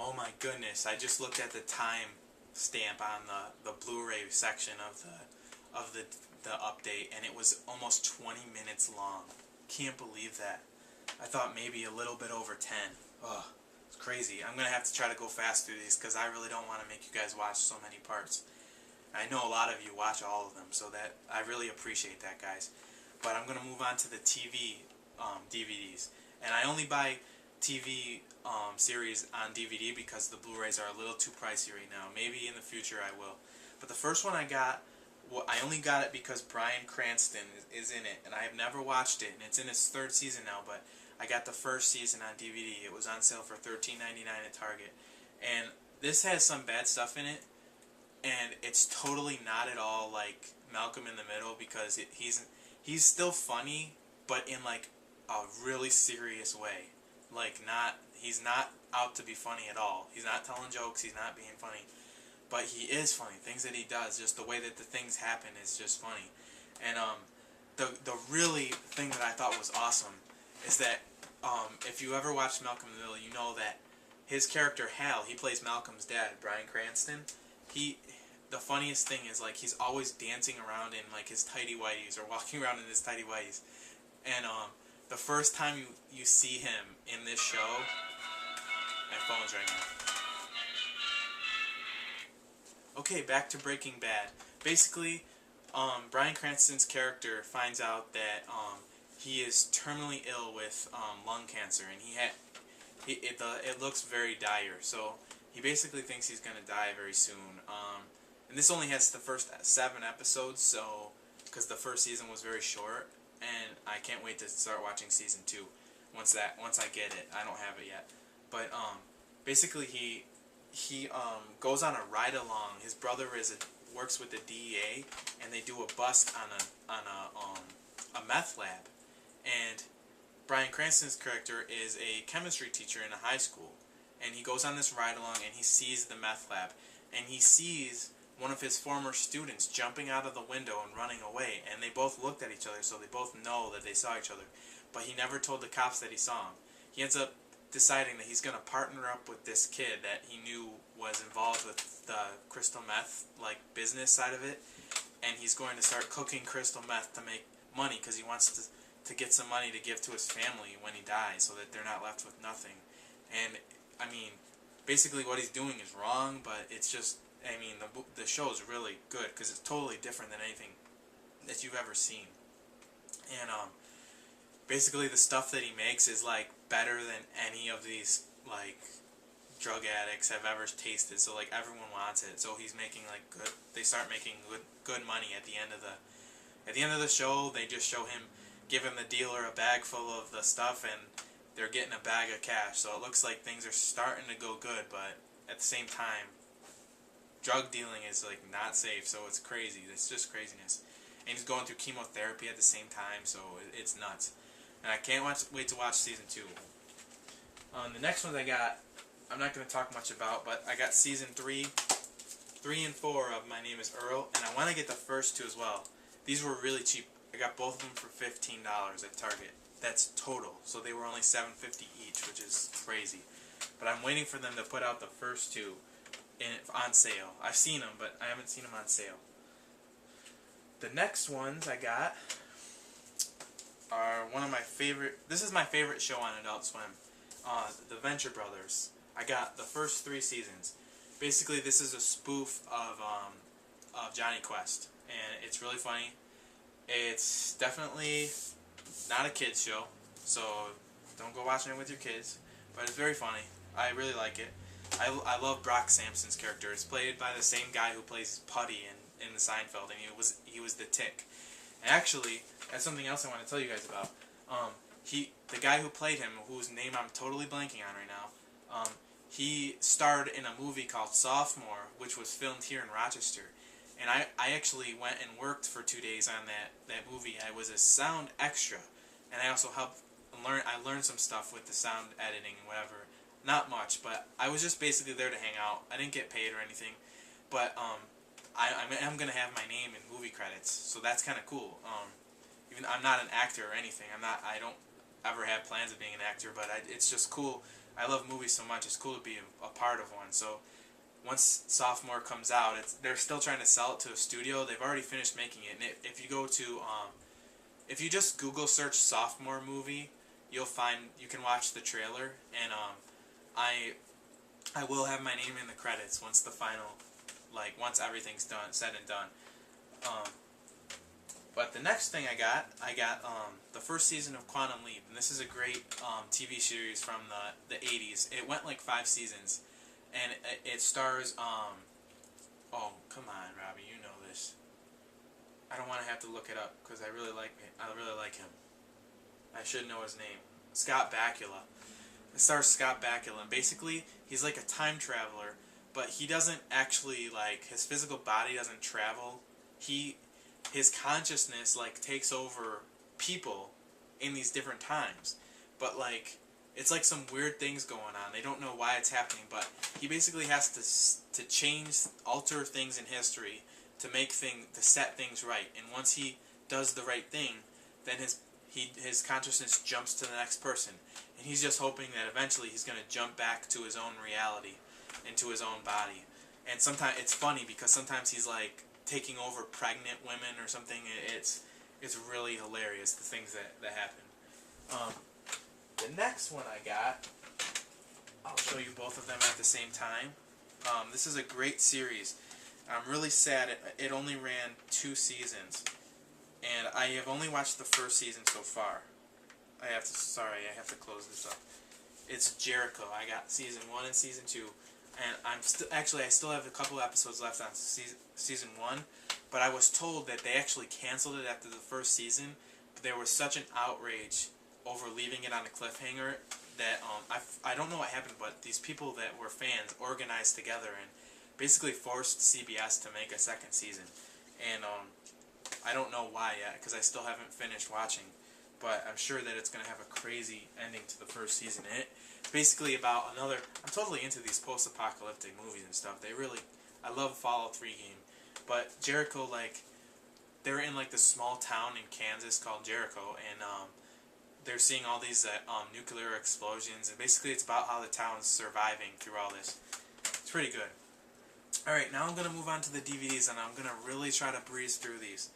Oh my goodness! I just looked at the time stamp on the Blu-ray section of the update, and it was almost 20 minutes long. Can't believe that. I thought maybe a little bit over 10. Ugh, it's crazy. I'm gonna have to try to go fast through these because I really don't want to make you guys watch so many parts. I know a lot of you watch all of them, so that I really appreciate that, guys. But I'm gonna move on to the TV DVDs, and I only buy TV series on DVD because the Blu-rays are a little too pricey right now. Maybe in the future I will. But the first one I got, well, I only got it because Bryan Cranston is in it, and I have never watched it, and it's in its third season now. But I got the first season on DVD. It was on sale for $13.99 at Target, and this has some bad stuff in it, and it's totally not at all like Malcolm in the Middle because he's still funny, but in like a really serious way. Like he's not out to be funny at all. He's not telling jokes. He's not being funny, but he is funny. Things that he does, just the way that the things happen, is just funny. And the really thing that I thought was awesome is that if you ever watched Malcolm in the Middle, you know that his character Hal, he plays Malcolm's dad, Bryan Cranston. The funniest thing is like he's always dancing around in like his tighty whities or walking around in his tighty whities, and the first time you see him in this show, my phone's ringing. Okay, back to Breaking Bad. Basically, Bryan Cranston's character finds out that he is terminally ill with lung cancer, and it looks very dire. So he basically thinks he's gonna die very soon. And this only has the first 7 episodes, so because the first season was very short, and I can't wait to start watching season 2 once I get it. I don't have it yet, but basically he goes on a ride along. His brother works with the DEA, and they do a bust on a meth lab, and Bryan Cranston's character is a chemistry teacher in a high school, and he goes on this ride along and he sees the meth lab, and he sees one of his former students jumping out of the window and running away, and they both looked at each other, so they both know that they saw each other, but he never told the cops that he saw him. He ends up deciding that he's going to partner up with this kid that he knew was involved with the crystal meth like business side of it, and he's going to start cooking crystal meth to make money because he wants to get some money to give to his family when he dies so that they're not left with nothing. And I mean, basically what he's doing is wrong, but it's just, I mean, the show is really good because it's totally different than anything that you've ever seen. And basically the stuff that he makes is like better than any of these like drug addicts have ever tasted. So like everyone wants it. So he's making like good. They start making good money at the end of the show. They just show him giving the dealer a bag full of the stuff, and they're getting a bag of cash. So it looks like things are starting to go good, but at the same time, drug dealing is like not safe. So it's crazy. It's just craziness. And he's going through chemotherapy at the same time, so it's nuts. And I can't wait to watch season 2. The next ones I got, I'm not going to talk much about, but I got season 3 and 4 of My Name is Earl, and I want to get the first 2 as well. These were really cheap. I got both of them for $15 at Target. That's total. So they were only $7.50 each, which is crazy. But I'm waiting for them to put out the first 2 on sale. I've seen them, but I haven't seen them on sale. The next ones I got are one of my favorite. This is my favorite show on Adult Swim, The Venture Brothers. I got the first 3 seasons. Basically, this is a spoof of Johnny Quest, and it's really funny. It's definitely not a kids show, so don't go watching it with your kids. But it's very funny. I really like it. I love Brock Sampson's character. It's played by the same guy who plays Putty in the Seinfeld, and he was the Tick. And actually, that's something else I want to tell you guys about. The guy who played him, whose name I'm totally blanking on right now, he starred in a movie called Sophomore, which was filmed here in Rochester. And I actually went and worked for 2 days on that movie. I was a sound extra, and I also helped learn. I learned some stuff with the sound editing and whatever. Not much, but I was just basically there to hang out. I didn't get paid or anything, but I'm gonna have my name in movie credits, so that's kind of cool. Even I'm not an actor or anything. I don't ever have plans of being an actor, but it's just cool I love movies so much. It's cool to be a part of one. So once Sophomore comes out, they're still trying to sell it to a studio. They've already finished making it. And if you go to if you just Google search Sophomore movie, you can watch the trailer, and I will have my name in the credits once the final, once everything's done, said and done. But the next thing I got the first season of Quantum Leap, and this is a great TV series from the 80s. It went like 5 seasons, and it stars oh, come on, Robbie, you know this. I don't want to have to look it up because I really like him. I should know his name. Scott Bakula. It stars Scott Bakula, and basically he's like a time traveler, but he doesn't actually, his physical body doesn't travel. His consciousness takes over people in these different times, but it's like some weird things going on. They don't know why it's happening, but he basically has to alter things in history to set things right. And once he does the right thing, then his consciousness jumps to the next person, and he's just hoping that eventually he's going to jump back to his own reality, into his own body. And sometimes it's funny because sometimes he's taking over pregnant women or something. It's really hilarious, the things that happen. The next one I got, I'll show you both of them at the same time. This is a great series. I'm really sad it only ran 2 seasons, and I have only watched the first season so far. I have to close this up. It's Jericho. I got season 1 and season 2, and I still have a couple episodes left on season 1, but I was told that they actually canceled it after the first season. But there was such an outrage over leaving it on a cliffhanger that I don't know what happened, but these people that were fans organized together and basically forced CBS to make a second season. And I don't know why yet, because I still haven't finished watching, but I'm sure that it's going to have a crazy ending to the first season. It's basically about I'm totally into these post-apocalyptic movies and stuff. I love Fallout 3 game, but Jericho, they're in this small town in Kansas called Jericho, and they're seeing all these nuclear explosions, and basically it's about how the town's surviving through all this. It's pretty good. Alright, now I'm going to move on to the DVDs, and I'm going to really try to breeze through these.